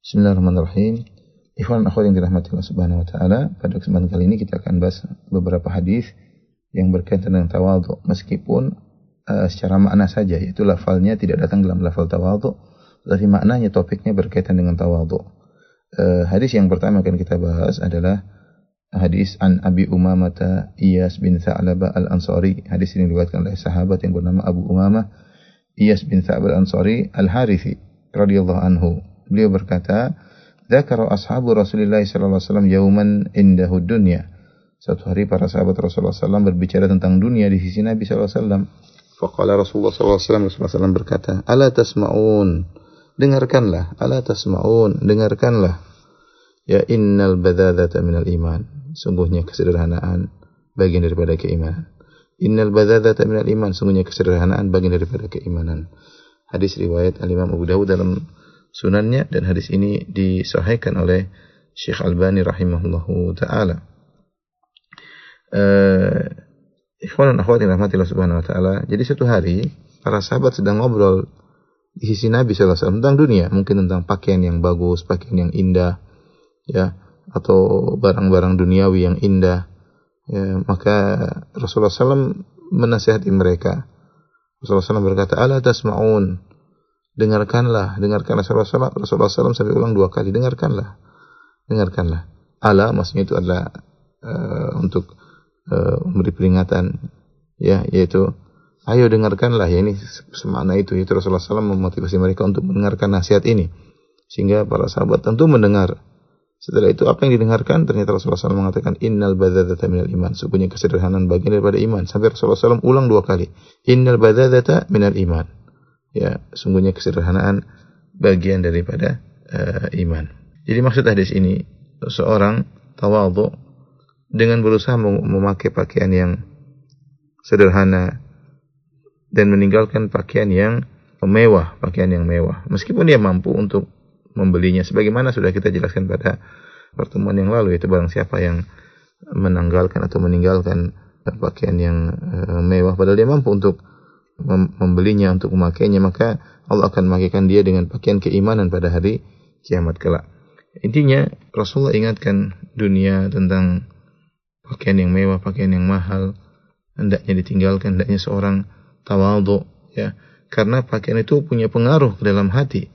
Bismillahirrahmanirrahim. Ikhwan akhwat yang dirahmati Allah Subhanahu wa taala, pada kesempatan kali ini kita akan bahas beberapa hadis yang berkaitan dengan tawadhu, meskipun secara makna saja, yaitu lafalnya tidak datang dalam lafal tawadhu, tetapi maknanya, topiknya berkaitan dengan tawadhu. Hadis yang pertama akan kita bahas adalah hadis an Abi Umamah Iyas bin Tha'labah al-Ansari. Hadis ini diriwayatkan oleh sahabat yang bernama Abu Umamah Iyas bin Tha'labah al-Ansari al-Harithi radhiyallahu anhu. Beliau berkata, "Dzakara ashabu Rasulillah sallallahu alaihi wasallam yauman indahu dunya." Suatu hari para sahabat Rasulullah SAW berbicara tentang dunia di sisi Nabi sallallahu alaihi wasallam. Faqala Rasulullah sallallahu alaihi wasallam berkata, "Ala tasma'un?" Dengarkanlah, ala tasma'un, dengarkanlah. Ya innal badzadzata minal iman. Sungguhnya kesederhanaan bagian daripada keimanan. Innal badzadzata minal iman, sungguhnya kesederhanaan bagian daripada keimanan. Hadis riwayat Al-Imam Abu Dawud dalam sunannya, dan hadis ini disahihkan oleh Syekh Albani rahimahullahu ta'ala. Ikhwan dan akhwat yang rahmatillah subhanahu wa ta'ala, jadi suatu hari para sahabat sedang ngobrol di sisi Nabi SAW tentang dunia, mungkin tentang pakaian yang bagus, pakaian yang indah, ya, atau barang-barang duniawi yang indah, ya. Maka Rasulullah SAW menasihati mereka. Rasulullah SAW berkata, "Ala tasma'un?" Dengarkanlah Rasulullah SAW sampai ulang 2 kali. Dengarkanlah. Ala maksudnya itu adalah untuk memberi peringatan, ya, yaitu ayo dengarkanlah, ya, ini semakna itu. Yaitu Rasulullah SAW memotivasi mereka untuk mendengarkan nasihat ini, sehingga para sahabat tentu mendengar. Setelah itu apa yang didengarkan? Ternyata Rasulullah SAW mengatakan, "Innal badzadzata minal iman." Sesungguhnya kesederhanaan bagian daripada iman. Sampai Rasulullah SAW ulang 2 kali. Innal badzadzata minal iman. Ya, sungguhnya kesederhanaan bagian daripada iman. Jadi maksud hadis ini, seorang tawadhu dengan berusaha memakai pakaian yang sederhana dan meninggalkan pakaian yang mewah, meskipun dia mampu untuk membelinya, sebagaimana sudah kita jelaskan pada pertemuan yang lalu, yaitu barang siapa yang menanggalkan atau meninggalkan pakaian yang mewah padahal dia mampu untuk membelinya, untuk memakainya, maka Allah akan memakaikan dia dengan pakaian keimanan pada hari kiamat kelak. Intinya Rasulullah ingatkan dunia tentang pakaian yang mewah, pakaian yang mahal, hendaknya ditinggalkan, hendaknya seorang tawadhu, ya, karena pakaian itu punya pengaruh ke dalam hati.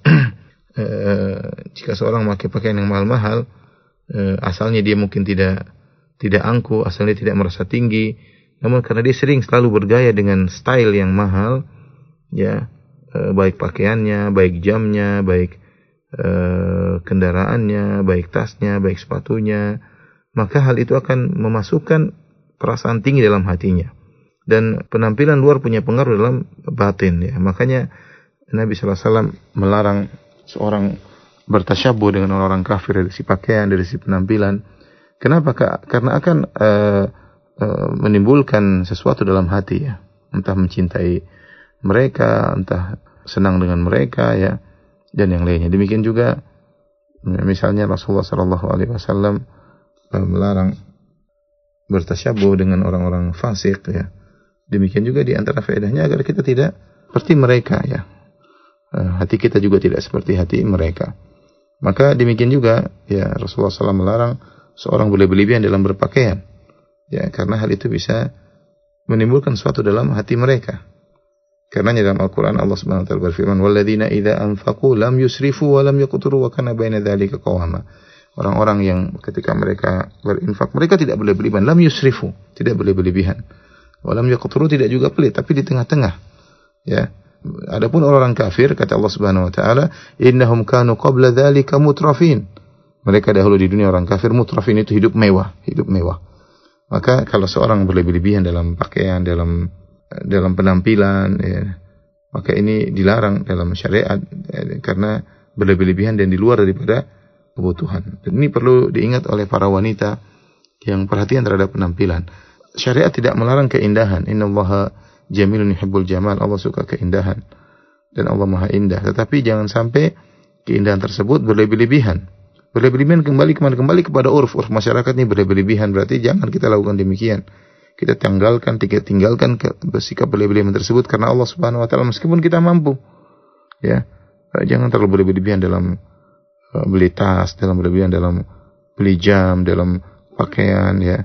Jika seorang memakai pakaian yang mahal-mahal, asalnya dia mungkin tidak angkuh, asalnya tidak merasa tinggi, namun karena dia selalu bergaya dengan style yang mahal, ya, baik pakaiannya, baik jamnya, baik kendaraannya, baik tasnya, baik sepatunya, maka hal itu akan memasukkan perasaan tinggi dalam hatinya. Dan penampilan luar punya pengaruh dalam batin, ya. Makanya Nabi SAW melarang seorang bertasyabuh dengan orang-orang kafir dari sisi pakaian, dari sisi penampilan. Kenapa? Karena akan menimbulkan sesuatu dalam hati, ya. Entah mencintai mereka, entah senang dengan mereka, ya, dan yang lainnya. Demikian juga misalnya Rasulullah SAW melarang bertasyabuh dengan orang-orang fasik, ya. Demikian juga di antara faedahnya agar kita tidak seperti mereka, ya. Hati kita juga tidak seperti hati mereka. Maka demikian juga, ya, Rasulullah SAW melarang seorang berlebihan dalam berpakaian, ya, karena hal itu bisa menimbulkan sesuatu dalam hati mereka. Karena dalam Al-Quran Allah Subhanahu wa taala berfirman, "Walladzina idza anfaqu lam yusrifu wa lam yaqturu wa kana baina dzalika qawama." Orang-orang yang ketika mereka berinfak, mereka tidak berlebihan, lam yusrifu, tidak berlebihan. Wa lam yaqturu, tidak juga pelit, tapi di tengah-tengah, ya. Adapun orang kafir, kata Allah Subhanahu wa taala, "Innahum kanu qabla dzalika mutrafin." Mereka dahulu di dunia, orang kafir, mutrafin itu hidup mewah. Maka kalau seorang berlebihan dalam pakaian, dalam penampilan, ya, maka ini dilarang dalam syariat, ya, karena berlebihan dan di luar daripada kebutuhan. Dan ini perlu diingat oleh para wanita yang perhatian terhadap penampilan. Syariat tidak melarang keindahan. Innallaha jamilun yuhibbul jamal. Allah suka keindahan dan Allah Maha Indah. Tetapi jangan sampai keindahan tersebut berlebihan. Kembali kepada urf masyarakat ini berlebihan, berarti jangan kita lakukan demikian. Kita tinggalkan bersikap berlebihan tersebut karena Allah Subhanahu wa taala, meskipun kita mampu, ya, jangan terlalu berlebihan dalam beli tas, dalam berlebihan dalam beli jam, dalam pakaian, ya.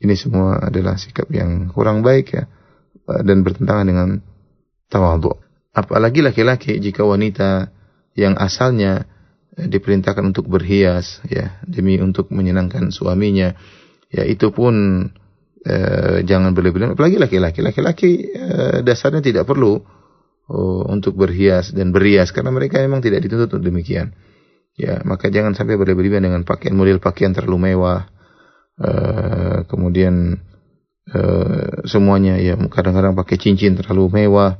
Ini semua adalah sikap yang kurang baik, ya, dan bertentangan dengan tawadhu. Apalagi laki-laki, jika wanita yang asalnya diperintahkan untuk berhias, ya, demi untuk menyenangkan suaminya, ya, itu pun jangan berlebihan. Apalagi laki-laki dasarnya tidak perlu untuk berhias dan berias, karena mereka memang tidak dituntut untuk demikian. Ya, maka jangan sampai berlebihan dengan model pakaian terlalu mewah. Kemudian semuanya, ya, kadang-kadang pakai cincin terlalu mewah.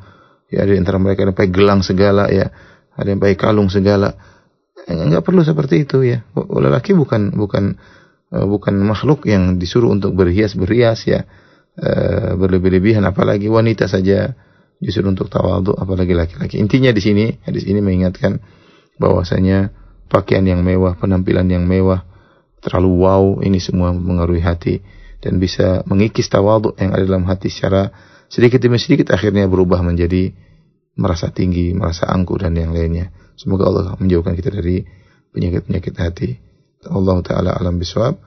Ya, ada di antara mereka yang pakai gelang segala, ya, ada yang pakai kalung segala. Enggak perlu seperti itu, ya. Lelaki bukan makhluk yang disuruh untuk berhias, ya. Berlebih-lebihan, apalagi wanita saja disuruh untuk tawadhu, apalagi laki-laki. Intinya di sini, hadis ini mengingatkan bahwasanya pakaian yang mewah, penampilan yang mewah, terlalu wow, ini semua mengaruhi hati dan bisa mengikis tawadhu yang ada dalam hati secara sedikit demi sedikit, akhirnya berubah menjadi merasa tinggi, merasa angkuh, dan yang lainnya. Semoga Allah menjauhkan kita dari penyakit-penyakit hati. Allah Ta'ala alam bisawab.